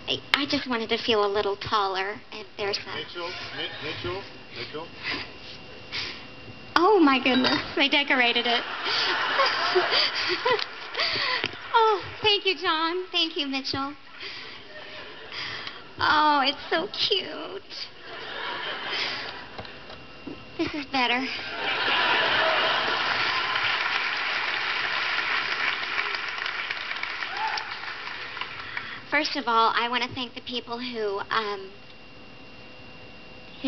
I just wanted to feel a little taller. And there's a... Mitchell. Oh, my goodness. They decorated it. Oh, thank you, John. Thank you, Mitchell. Oh, it's so cute. This is better. First of all, I want to thank the people who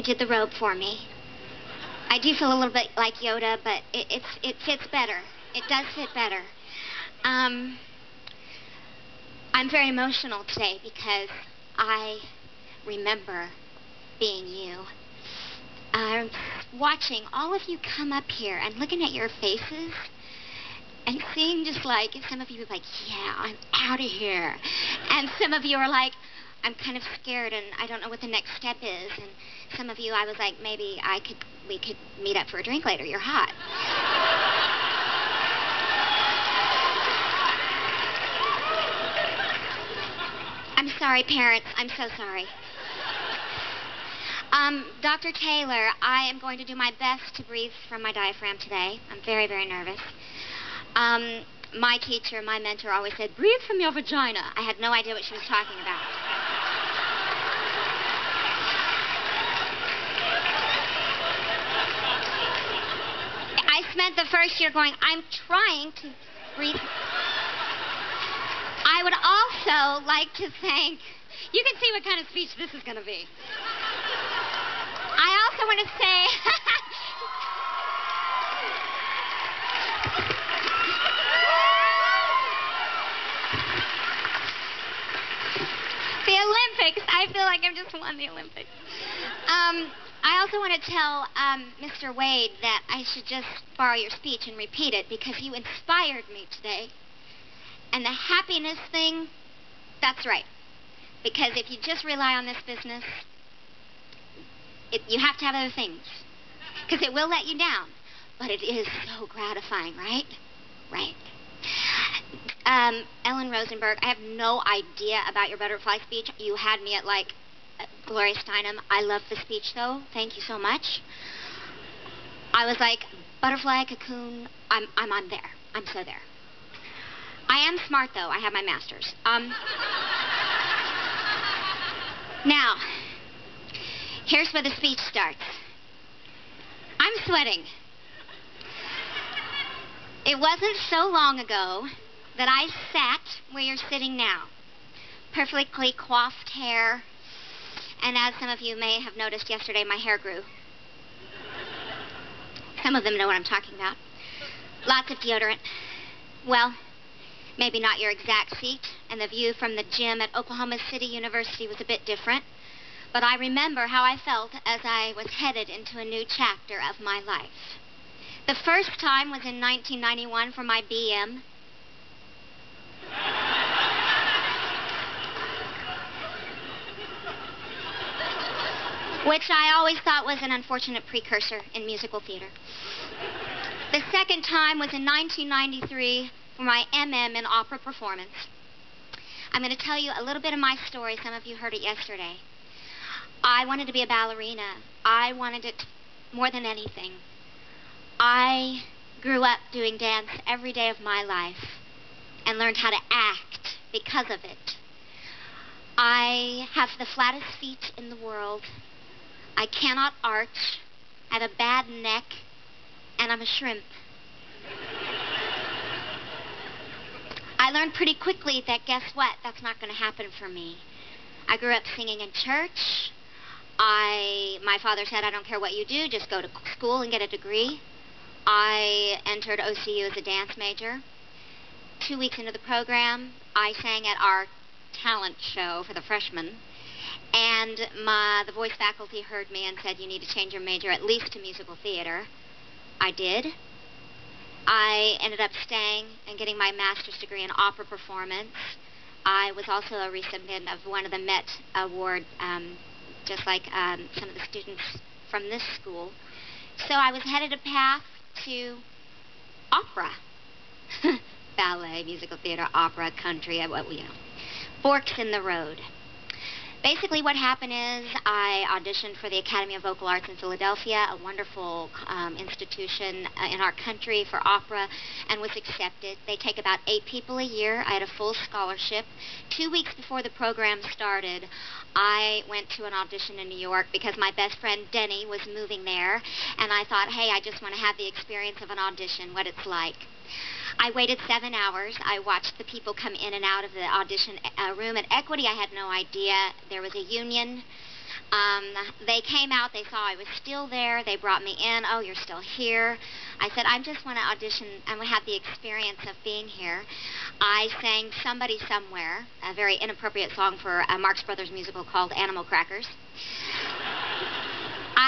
did the robe for me. I do feel a little bit like Yoda, but it fits better. It does fit better. I'm very emotional today because I remember being you. Watching all of you come up here and looking at your faces and seeing just like, some of you are like, yeah, I'm out of here. And some of you are like, I'm kind of scared and I don't know what the next step is. And some of you, I was like, maybe we could meet up for a drink later. You're hot. I'm sorry, parents. I'm so sorry. Dr. Taylor, I am going to do my best to breathe from my diaphragm today. I'm very, very nervous. My teacher, my mentor, always said, breathe from your vagina. I had no idea what she was talking about. I spent the first year going, I'm trying to breathe. I would also like to thank, you can see what kind of speech this is going to be. I also want to say, the Olympics. I feel like I've just won the Olympics. I also want to tell Mr. Wade that I should just borrow your speech and repeat it because you inspired me today. And the happiness thing, that's right. Because if you just rely on this business, you have to have other things. Because it will let you down. But it is so gratifying, right? Right. Ellen Rosenberg, I have no idea about your butterfly speech. You had me at, like, Gloria Steinem. I love the speech, though. Thank you so much. I was like, butterfly, cocoon, I'm there. I'm so there. I am smart, though. I have my master's. Now, here's where the speech starts. I'm sweating. It wasn't so long ago that I sat where you're sitting now. Perfectly coiffed hair. And as some of you may have noticed yesterday, my hair grew. Some of them know what I'm talking about. Lots of deodorant. Well, maybe not your exact seat, and the view from the gym at Oklahoma City University was a bit different. But I remember how I felt as I was headed into a new chapter of my life. The first time was in 1991 for my BM. Which I always thought was an unfortunate precursor in musical theater. The second time was in 1993 for my MM in opera performance. I'm going to tell you a little bit of my story. Some of you heard it yesterday. I wanted to be a ballerina. I wanted it more than anything. I grew up doing dance every day of my life and learned how to act because of it. I have the flattest feet in the world. I cannot arch. I have a bad neck, and I'm a shrimp. I learned pretty quickly that, guess what? That's not going to happen for me. I grew up singing in church. My father said, I don't care what you do, just go to school and get a degree. I entered OCU as a dance major. 2 weeks into the program, I sang at our talent show for the freshmen. And the voice faculty heard me and said, you need to change your major at least to musical theater. I did. I ended up staying and getting my master's degree in opera performance. I was also a recipient of one of the Met Award, just like some of the students from this school. So I was headed a path to opera. Ballet, musical theater, opera, country, forks in the road. Basically what happened is I auditioned for the Academy of Vocal Arts in Philadelphia, a wonderful institution in our country for opera, and was accepted. They take about 8 people a year. I had a full scholarship. 2 weeks before the program started, I went to an audition in New York because my best friend Denny was moving there, and I thought, hey, I just want to have the experience of an audition, what it's like. I waited 7 hours. I watched the people come in and out of the audition room. At Equity, I had no idea there was a union. They came out. They saw I was still there. They brought me in. Oh, you're still here. I said, I just want to audition and have the experience of being here. I sang Somebody Somewhere, a very inappropriate song for a Marx Brothers musical called Animal Crackers.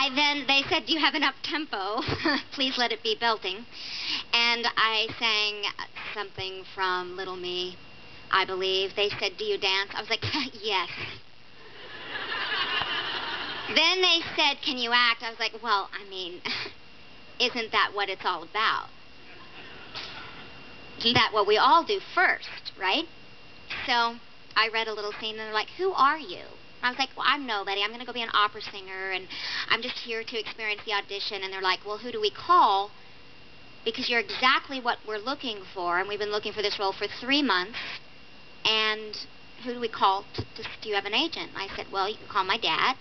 They said, do you have an up-tempo? Please let it be belting. And I sang something from Little Me, I believe. They said, do you dance? I was like, yes. Then they said, can you act? I was like, well, I mean, isn't that what it's all about? Isn't that what we all do first, right? So I read a little scene, and they're like, who are you? I was like, well, I'm nobody. I'm going to go be an opera singer, and I'm just here to experience the audition. And they're like, well, who do we call? Because you're exactly what we're looking for, and we've been looking for this role for 3 months. And who do we call? Do you have an agent? I said, well, you can call my dad.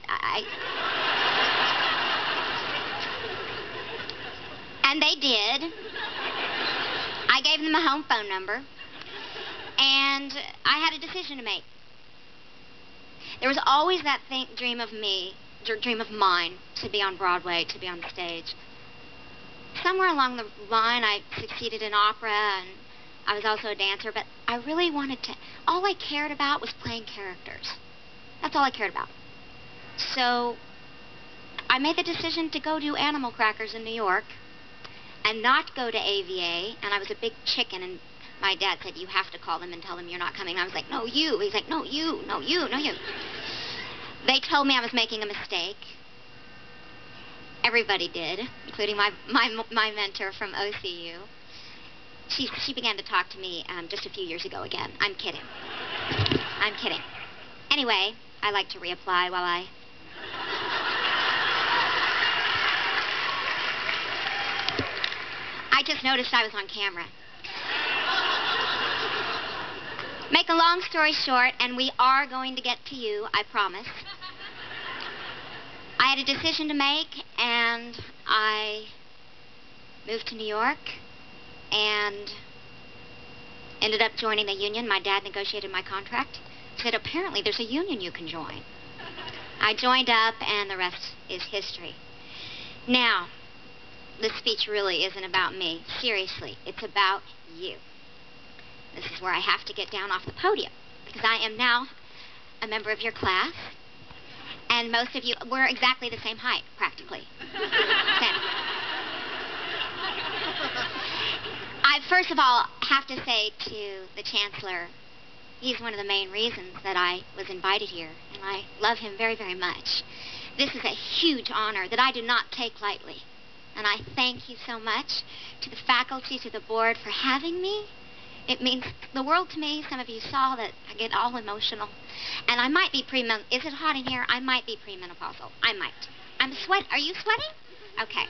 And they did. I gave them a home phone number, and I had a decision to make. There was always that dream of mine, to be on Broadway, to be on stage. Somewhere along the line, I succeeded in opera, and I was also a dancer, but I really wanted to, all I cared about was playing characters. That's all I cared about. So I made the decision to go do Animal Crackers in New York and not go to AVA, and I was a big chicken, and my dad said, you have to call them and tell them you're not coming. And I was like, no, you. He's like, no, you, no, you, no, you. They told me I was making a mistake. Everybody did, including my mentor from OCU. She began to talk to me just a few years ago again. I'm kidding. I'm kidding. Anyway, I like to reapply while I just noticed I was on camera. Make a long story short, and we are going to get to you, I promise. I had a decision to make, and I moved to New York and ended up joining the union. My dad negotiated my contract. Said, apparently there's a union you can join. I joined up, and the rest is history. Now, this speech really isn't about me. Seriously, it's about you. This is where I have to get down off the podium, because I am now a member of your class, and most of you, we're exactly the same height, practically. I first of all have to say to the Chancellor, he's one of the main reasons that I was invited here, and I love him very, very much. This is a huge honor that I do not take lightly, and I thank you so much to the faculty, to the board for having me. It means the world to me. Some of you saw that I get all emotional. And I might be Is it hot in here? I might be premenopausal. I might. I'm sweat. Are you sweating? Okay.